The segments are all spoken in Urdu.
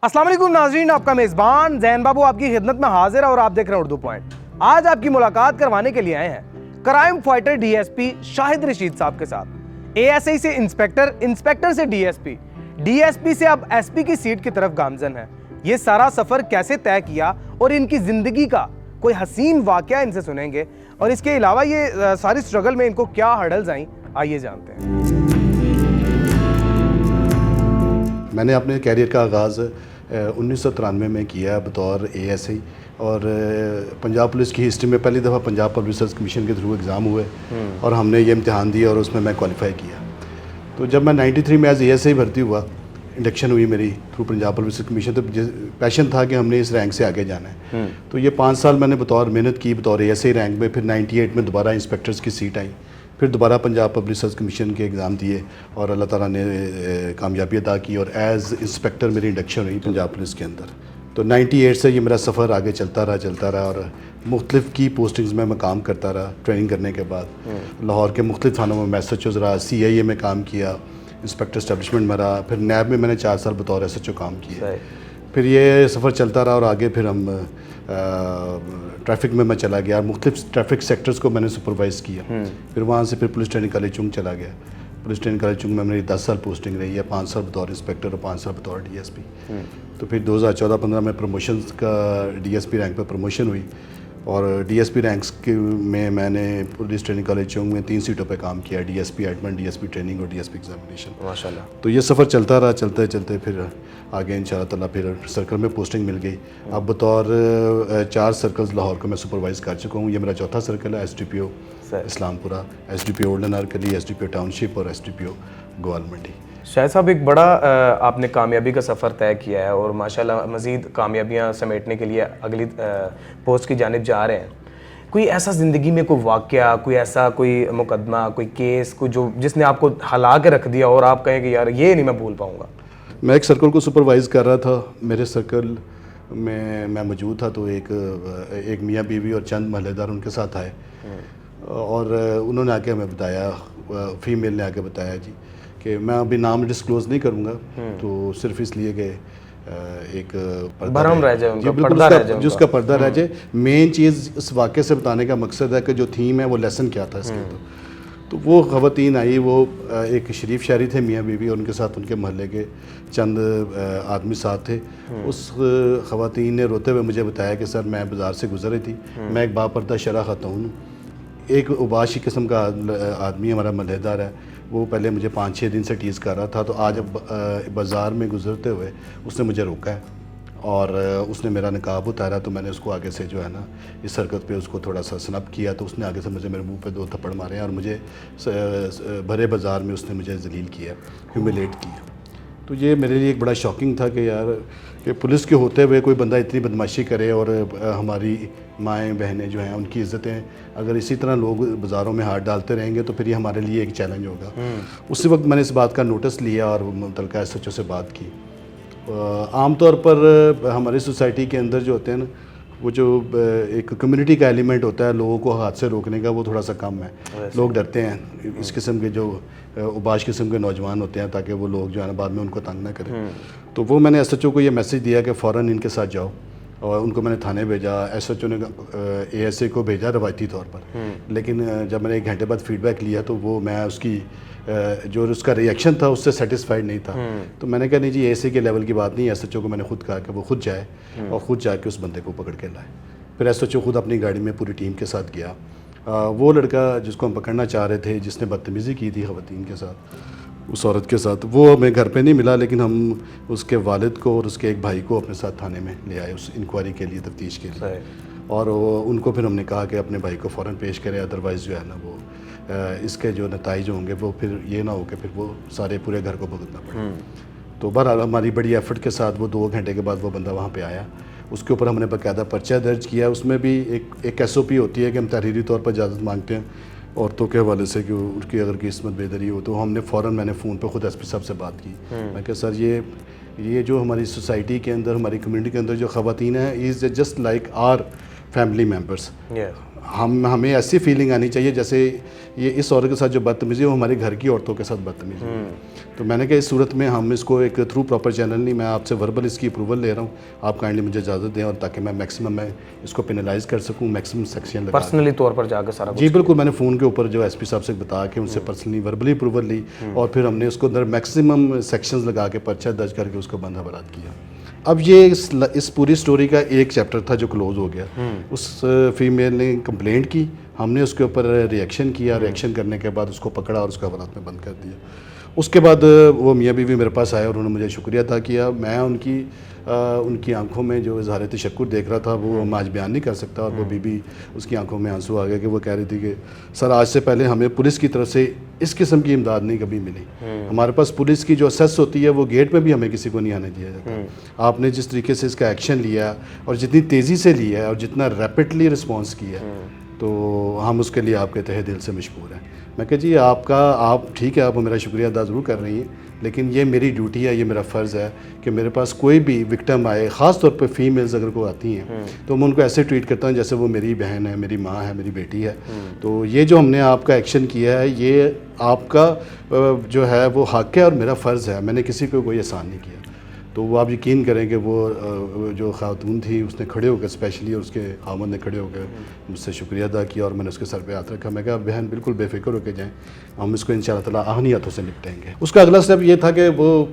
السلام علیکم ناظرین، آپ کا میزبان زین بابو آپ کی خدمت میں حاضر ہے اور آپ دیکھ رہے ہیں اردو پوائنٹ۔ آج آپ کی ملاقات کروانے کے لیے آئے ہیں crime fighter D S P Shahid Rashid صاحب کے ساتھ۔ اے ایس آئی سے انسپیکٹر، انسپیکٹر سے ڈی ایس پی سے اب ایس پی کی سیٹ کی طرف گامزن ہے۔ یہ سارا سفر کیسے طے کیا اور ان کی زندگی کا کوئی حسین واقعہ ان سے سنیں گے، اور اس کے علاوہ یہ ساری سٹرگل میں ان کو کیا ہرڈلز آئیں، آئیے جانتے ہیں۔ میں نے اپنے کیریئر کا آغاز 1993 میں کیا بطور اے ایس آئی، اور پنجاب پولیس کی ہسٹری میں پہلی دفعہ پنجاب پبلک سروس کمیشن کے تھرو ایگزام ہوئے اور ہم نے یہ امتحان دیا اور اس میں کوالیفائی کیا۔ تو جب میں 93 میں ایز اے ایس آئی بھرتی ہوا، انڈکشن ہوئی میری through Punjab public service commission, تو پیشن تھا کہ ہم نے اس رینک سے آگے جانا ہے۔ تو یہ 5 سال میں نے بطور محنت کی بطور اے ایس آئی رینک میں، پھر 98 میں دوبارہ انسپیکٹرز کی سیٹ آئی، پھر دوبارہ پنجاب پبلک سروس کمیشن کے ایگزام دیے اور اللہ تعالیٰ نے کامیابی عطا کی، اور ایز انسپیکٹر میری انڈکشن ہوئی پنجاب پولیس کے اندر۔ تو 98 سے یہ میرا سفر آگے چلتا رہا اور مختلف کی پوسٹنگز میں کام کرتا رہا۔ ٹریننگ کرنے کے بعد لاہور کے مختلف تھانوں میں ایس ایچ اوز رہا، سی آئی اے میں کام کیا، انسپیکٹر اسٹیبلشمنٹ میں رہا، پھر نیب میں نے 4 سال بطور ایس ایچ او کام کیا۔ پھر یہ سفر چلتا رہا اور آگے پھر ہم ٹریفک میں چلا گیا، مختلف ٹریفک سیکٹرز کو میں نے سپروائز کیا۔ پھر وہاں سے پھر پولیس ٹریننگ کالج چنگ چلا گیا۔ پولیس ٹریننگ کالج چنگ میں میری 10 سال پوسٹنگ رہی ہے، 5 سال بطور انسپیکٹر اور 5 سال بطور ڈی ایس پی۔ تو پھر 2014-15 میں پروموشنز کا ڈی ایس پی رینک پہ پروموشن ہوئی، اور ڈی ایس پی رینکس میں نے پولیس ٹریننگ کالج چنگ میں 3 سیٹوں پہ کام کیا، ڈی ایس پی ایڈمن، ڈی ایس پی ٹریننگ اور ڈی ایس پی ایگزامینیشن۔ ماشاءاللہ۔ تو یہ سفر چلتا رہا، چلتے پھر آگے انشاءاللہ تعالیٰ پھر سرکل میں پوسٹنگ مل گئی۔ اب بطور 4 سرکلز لاہور کو میں سپروائز کر چکا ہوں۔ یہ میرا چوتھا سرکل ہے، S D P O Islampura, S D P O old Anarkali, S D P O township اور ایس ڈی پی او گوال منڈی۔ شاہد صاحب، ایک بڑا آپ نے کامیابی کا سفر طے کیا ہے اور ماشاءاللہ مزید کامیابیاں سمیٹنے کے لیے اگلی پوسٹ کی جانب جا رہے ہیں۔ کوئی ایسا زندگی میں کوئی واقعہ، کوئی مقدمہ، کوئی کیس، کوئی جس نے آپ کو ہلا کے رکھ دیا اور آپ کہیں کہ یار یہ نہیں میں بھول پاؤں گا؟ میں ایک سرکل کو سپروائز کر رہا تھا، میرے سرکل میں موجود تھا، تو ایک میاں بیوی اور چند محلے دار ان کے ساتھ آئے، اور انہوں نے آ کے ہمیں بتایا، فیمیل نے آ کے بتایا جی کہ میں ابھی نام ڈسکلوز نہیں کروں گا، تو صرف اس لیے کہ ایک برہم رہ جائے، جس کا پردہ رہ جائے۔ مین چیز اس واقعے سے بتانے کا مقصد ہے کہ جو تھیم ہے وہ لیسن کیا تھا اس کے اندر۔ تو وہ خواتین آئی، وہ ایک شریف شہری تھے میاں بیوی، اور ان کے ساتھ ان کے محلے کے چند آدمی ساتھ تھے۔ اس خواتین نے روتے ہوئے مجھے بتایا کہ سر میں بازار سے گزر رہی تھی، میں ایک باپردہ شرح خاتون ہوں، ایک اوباشی قسم کا آدمی ہمارا محلے دار ہے، وہ پہلے مجھے 5-6 دن سے ٹیز کر رہا تھا، تو آج بازار میں گزرتے ہوئے اس نے مجھے روکا ہے اور اس نے میرا نقاب اتارا، تو میں نے اس کو آگے سے جو ہے نا اس حرکت پہ اس کو تھوڑا سا سنپ کیا، تو اس نے آگے سے مجھے میرے منہ پہ 2 تھپڑ مارے ہیں، اور مجھے بھرے بازار میں اس نے مجھے ذلیل کیا، ہیوملیٹ کیا۔ تو یہ میرے لیے ایک بڑا شاکنگ تھا کہ یار کہ پولیس کے ہوتے ہوئے کوئی بندہ اتنی بدماشی کرے، اور ہماری مائیں بہنیں جو ہیں ان کی عزتیں اگر اسی طرح لوگ بازاروں میں ہاتھ ڈالتے رہیں گے تو پھر یہ ہمارے لیے ایک چیلنج ہوگا۔ اسی وقت میں نے اس بات کا نوٹس لیا اور متعلقہ ایس ایچ او سے بات کی۔ عام طور پر ہماری سوسائٹی کے اندر جو ہوتے ہیں نا، وہ جو ایک کمیونٹی کا ایلیمنٹ ہوتا ہے لوگوں کو ہاتھ سے روکنے کا، وہ تھوڑا سا کم ہے۔ لوگ ڈرتے ہیں اس قسم کے جو اوباش قسم کے نوجوان ہوتے ہیں، تاکہ وہ لوگ جو ہے نا بعد میں ان کو تنگ نہ کریں۔ تو وہ میں نے ایس ایچ او کو یہ میسج دیا کہ فوراً ان کے ساتھ جاؤ، اور ان کو میں نے تھانے بھیجا۔ ایس ایچ او نے اے ایس اے کو بھیجا روایتی طور پر، لیکن جب میں نے 1 گھنٹے بعد فیڈ بیک لیا تو وہ میں اس کی جو اس کا ری ایکشن تھا اس سے سیٹسفائیڈ نہیں تھا۔ تو میں نے کہا نہیں جی، اے ایس اے کے لیول کی بات نہیں ہے۔ ایس ایچ او کو میں نے خود کہا کہ وہ خود جائے اور خود جا کے اس بندے کو پکڑ کے لائے۔ پھر ایس ایچ او خود اپنی گاڑی میں پوری ٹیم کے ساتھ گیا۔ وہ لڑکا جس کو ہم پکڑنا چاہ رہے تھے، جس نے بدتمیزی کی تھی خواتین کے ساتھ، اس عورت کے ساتھ، وہ ہمیں گھر پہ نہیں ملا، لیکن ہم اس کے والد کو اور اس کے ایک بھائی کو اپنے ساتھ تھانے میں لے آئے اس انکوائری کے لیے، تفتیش کے لیے۔ اور ان کو پھر ہم نے کہا کہ اپنے بھائی کو فوراً پیش کرے، ادروائز جو ہے نا وہ اس کے جو نتائج ہوں گے وہ پھر یہ نہ ہو کہ پھر وہ سارے پورے گھر کو بھگتنا پڑے۔ تو بہرحال ہماری بڑی ایفرٹ کے ساتھ وہ 2 گھنٹے کے بعد وہ بندہ وہاں پہ آیا۔ اس کے اوپر ہم نے باقاعدہ پرچہ درج کیا۔ اس میں بھی ایک ایس او پی ہوتی ہے کہ ہم تحریری طور پر اجازت مانگتے ہیں عورتوں کے حوالے سے کہ ان کی اگر قسمت بہتری ہو، تو ہم نے فوراً میں نے فون پہ خود ایس پی صاحب سے بات کی۔ میں کہ سر یہ جو ہماری سوسائٹی کے اندر، ہماری کمیونٹی کے اندر جو خواتین ہیں، is just like our family members. ہمیں ایسی فیلنگ آنی چاہیے جیسے یہ اس عورت کے ساتھ جو بدتمیزی ہے وہ ہمارے گھر کی عورتوں کے ساتھ بدتمیزی ہے. تو میں نے کہا اس صورت میں ہم اس کو ایک تھرو پراپر چینل نہیں, میں آپ سے وربل اس کی اپروول لے رہا ہوں, آپ کائنڈلی مجھے اجازت دیں اور تاکہ میں میکسیمم میں اس کو پینلائز کر سکوں, میکسیمم سیکشن لگا. پرسنلی طور پر جا کے سارا جی بالکل, میں نے فون کے اوپر جو ایس پی صاحب سے بتا کے ان سے پرسنلی وربلی اپروول لی اور پھر ہم نے اس کو اندر میکسیمم سیکشنز لگا کے پرچہ درج کر کے اس کو بند حوالات کیا. اب یہ اس پوری سٹوری کا ایک چیپٹر تھا جو کلوز ہو گیا. اس فیمیل نے کمپلینٹ کی, ہم نے اس کے اوپر ریئیکشن کیا, ریئیکشن کرنے کے بعد اس کو پکڑا اور اس کو حوالات میں بند کر دیا. اس کے بعد وہ میاں بیوی میرے پاس آئے اور انہوں نے مجھے شکریہ ادا کیا. میں ان کی آنکھوں میں جو اظہار تشکر دیکھ رہا تھا وہ میں آج بیان نہیں کر سکتا, اور وہ بیوی اس کی آنکھوں میں آنسو آ گئے کہ وہ کہہ رہی تھی کہ سر آج سے پہلے ہمیں پولیس کی طرف سے اس قسم کی امداد نہیں کبھی ملی. ہمارے پاس پولیس کی جو اسیس ہوتی ہے وہ گیٹ میں بھی ہمیں کسی کو نہیں آنے دیا جاتا. آپ نے جس طریقے سے اس کا ایکشن لیا اور جتنی تیزی سے لیا ہے اور جتنا ریپڈلی رسپانس کیا ہے تو ہم اس کے لیے آپ کے تہہ دل سے مشکور ہیں. میں کہ جی آپ ٹھیک ہے, آپ میرا شکریہ ادا ضرور کر رہی ہیں, لیکن یہ میری ڈیوٹی ہے, یہ میرا فرض ہے کہ میرے پاس کوئی بھی وکٹم آئے, خاص طور پہ فیمیلز اگر کوئی آتی ہیں تو میں ان کو ایسے ٹریٹ کرتا ہوں جیسے وہ میری بہن ہے, میری ماں ہے, میری بیٹی ہے. تو یہ جو ہم نے آپ کا ایکشن کیا ہے یہ آپ کا جو ہے وہ حق ہے اور میرا فرض ہے, میں نے کسی کو کوئی احسان نہیں کیا. تو وہ آپ یقین کریں کہ وہ جو خاتون تھی اس نے کھڑے ہو کے اسپیشلی اور اس کے خاوند نے کھڑے ہو کے مجھ سے شکریہ ادا کیا اور میں نے اس کے سر پہ ہاتھ رکھا. میں کہا بہن بالکل بے فکر ہو کے جائیں, ہم اس کو انشاءاللہ تعالیٰ آہنی ہاتھوں سے نپٹیں گے. اس کا اگلا اسٹیپ یہ تھا کہ وہ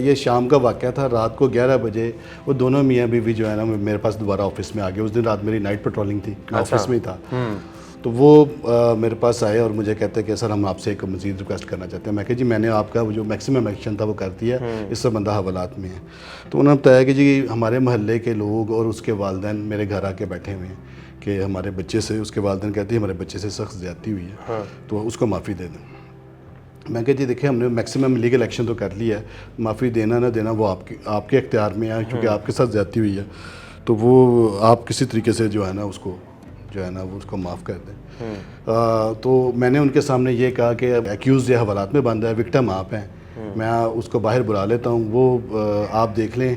یہ شام کا واقعہ تھا, رات کو 11 بجے وہ دونوں میاں بیوی جو ہے نا میرے پاس دوبارہ آفس میں آ گئے. اس دن رات میری نائٹ پیٹرولنگ تھی, میں آفس میں ہی تھا. تو وہ میرے پاس آئے اور مجھے کہتے ہیں کہ سر ہم آپ سے ایک مزید ریکویسٹ کرنا چاہتے ہیں. میں کہ جی میں نے آپ کا جو میکسیمم ایکشن تھا وہ کر دیا, اس سے بندہ حوالات میں ہے. تو انہوں نے بتایا کہ جی ہمارے محلے کے لوگ اور اس کے والدین میرے گھر آ کے بیٹھے ہوئے ہیں کہ ہمارے بچے سے, اس کے والدین کہتے ہیں ہمارے بچے سے سخت زیادتی ہوئی ہے تو اس کو معافی دے دیں. میں کہ جی دیکھیں ہم نے میکسیمم لیگل ایکشن تو کر لیا ہے, معافی دینا نہ دینا وہ آپ کے اختیار میں ہے, کیونکہ آپ کے ساتھ زیادتی ہوئی ہے تو وہ آپ کسی طریقے سے جو ہے نا اس کو معاف کر دیں. تو میں نے ان کے سامنے یہ کہا کہ ایکیوز یہ حوالات میں بند ہے, وکٹم آپ ہیں, میں اس کو باہر بلا لیتا ہوں, وہ آپ دیکھ لیں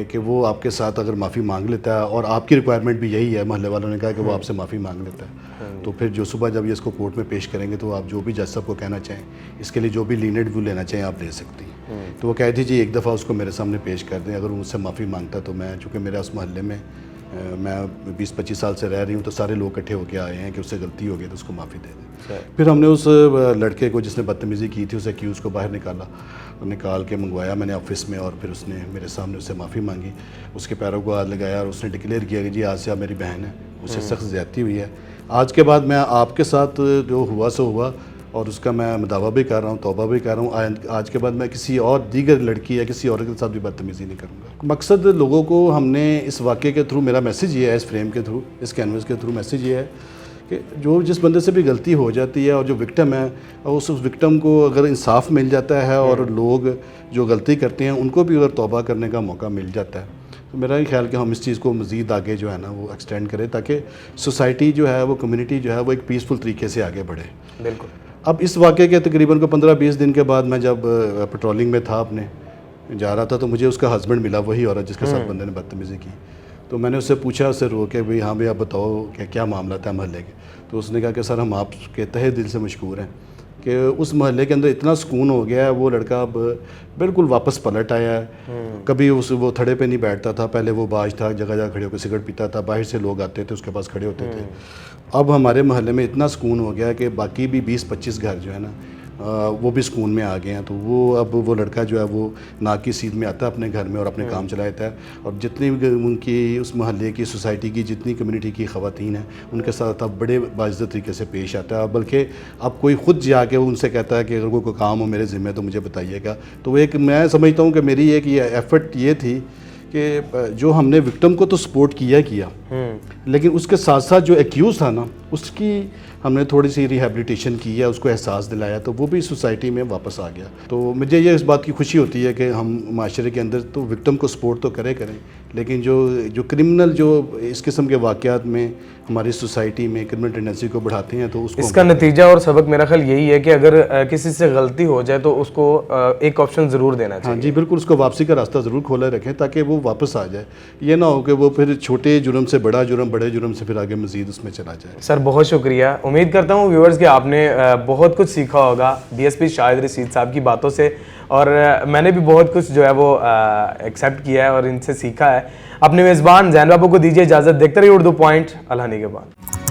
کہ وہ آپ کے ساتھ اگر معافی مانگ لیتا ہے, اور آپ کی ریکوائرمنٹ بھی یہی ہے, محلے والوں نے کہا کہ وہ آپ سے معافی مانگ لیتا ہے, تو پھر جو صبح جب یہ اس کو کورٹ میں پیش کریں گے تو آپ جو بھی جج صاحب کو کہنا چاہیں, اس کے لیے جو بھی لینڈ ویو لینا چاہیں آپ لے سکتی ہیں. تو وہ کہتی جی ایک دفعہ اس کو میرے سامنے پیش کر دیں, اگر مجھ سے معافی مانگتا تو میں, چونکہ میرا اس محلے میں میں 20-25 سال سے رہ رہی ہوں تو سارے لوگ اکٹھے ہو کے آئے ہیں کہ اس سے غلطی ہو گئی تو اس کو معافی دے دیں. پھر ہم نے اس لڑکے کو جس نے بدتمیزی کی تھی, اسے ایکیوز کو باہر نکال کے منگوایا میں نے آفس میں, اور پھر اس نے میرے سامنے اس سے معافی مانگی, اس کے پیروں کو ہاتھ لگایا اور اس نے ڈکلیئر کیا کہ جی آج سے آپ میری بہن ہے, اس سے سخت زیادتی ہوئی ہے. آج کے بعد میں آپ کے ساتھ جو ہوا سو ہوا, اور اس کا میں دعویٰ بھی کر رہا ہوں, توبہ بھی کر رہا ہوں, آج کے بعد میں کسی اور دیگر لڑکی یا کسی عورت کے ساتھ بھی بدتمیزی نہیں کروں گا. مقصد لوگوں کو ہم نے اس واقعے کے تھرو, میرا میسیج یہ ہے اس فریم کے تھرو, اس کینوس کے تھرو میسیج یہ ہے کہ جس بندے سے بھی غلطی ہو جاتی ہے اور جو وکٹم ہے, اس وکٹم کو اگر انصاف مل جاتا ہے اور لوگ جو غلطی کرتے ہیں ان کو بھی اگر توبہ کرنے کا موقع مل جاتا ہے, تو میرا یہ خیال کہ ہم اس چیز کو مزید آگے جو ہے نا وہ ایکسٹینڈ کریں تاکہ سوسائٹی جو ہے وہ کمیونٹی جو ہے وہ ایک پیسفل طریقے سے آگے بڑھے. بالکل. اب اس واقعے کے تقریباً 15-20 دن کے بعد میں جب پیٹرولنگ میں تھا اپنے جا رہا تھا تو مجھے اس کا ہسبینڈ ملا, وہی عورت جس کے ساتھ بندے نے بدتمیزی کی. تو میں نے اس سے پوچھا, اس سے رو کے بھئی ہاں بھئی آپ بتاؤ کہ کیا معاملہ تھا محلے کے. تو اس نے کہا کہ سر ہم آپ کے تہہ دل سے مشکور ہیں کہ اس محلے کے اندر اتنا سکون ہو گیا ہے, وہ لڑکا اب بالکل واپس پلٹ آیا ہے. کبھی وہ تھڑے پہ نہیں بیٹھتا تھا, پہلے وہ باج تھا, جگہ جگہ کھڑے ہو کے سگریٹ پیتا تھا, باہر سے لوگ آتے تھے اس کے پاس کھڑے ہوتے تھے. اب ہمارے محلے میں اتنا سکون ہو گیا کہ باقی بھی 20-25 گھر جو ہے نا وہ بھی سکون میں آ گئے ہیں. تو وہ اب وہ لڑکا جو ہے وہ ناک کی سیدھ میں آتا ہے اپنے گھر میں اور اپنے کام چلاتا ہے, اور جتنی بھی ان کی اس محلے کی سوسائٹی کی جتنی کمیونٹی کی خواتین ہیں ان کے ساتھ اب بڑے باعزت طریقے سے پیش آتا ہے. بلکہ اب کوئی خود جا کے ان سے کہتا ہے کہ اگر کوئی کام ہو میرے ذمہ تو مجھے بتائیے گا. تو وہ ایک میں سمجھتا ہوں کہ میری ایک یہ ایفرٹ یہ تھی کہ جو ہم نے وکٹم کو تو سپورٹ کیا لیکن اس کے ساتھ ساتھ جو ایکیوز تھا نا اس کی ہم نے تھوڑی سی ریہیبلیٹیشن کی ہے, اس کو احساس دلایا, تو وہ بھی سوسائٹی میں واپس آ گیا. تو مجھے یہ اس بات کی خوشی ہوتی ہے کہ ہم معاشرے کے اندر تو وکٹم کو سپورٹ تو کریں لیکن جو کرمنل جو اس قسم کے واقعات میں ہماری سوسائٹی میں کرمنل ٹینڈنسی کو بڑھاتے ہیں تو اس کا نتیجہ اور سبق میرا خیال یہی ہے کہ اگر کسی سے غلطی ہو جائے تو اس کو ایک آپشن ضرور دینا چاہیے. ہاں جی بالکل, اس کو واپسی کا راستہ ضرور کھولا رکھیں تاکہ وہ واپس آ جائے. یہ نہ ہو کہ وہ پھر چھوٹے جرم سے سے بڑا جرم، بڑے جرم سے پھر آگے مزید اس میں چلا جائے. سر بہت شکریہ. امید کرتا ہوں ویورز کہ آپ نے بہت کچھ سیکھا ہوگا D S P Shahid Rashid صاحب کی باتوں سے, اور میں نے بھی بہت کچھ جو ہے وہ ایکسیپٹ کیا ہے اور ان سے سیکھا ہے. اپنے میزبان زین بابو کو دیجیے اجازت. دیکھتے رہیے اردو پوائنٹ. اللہ نگہبان.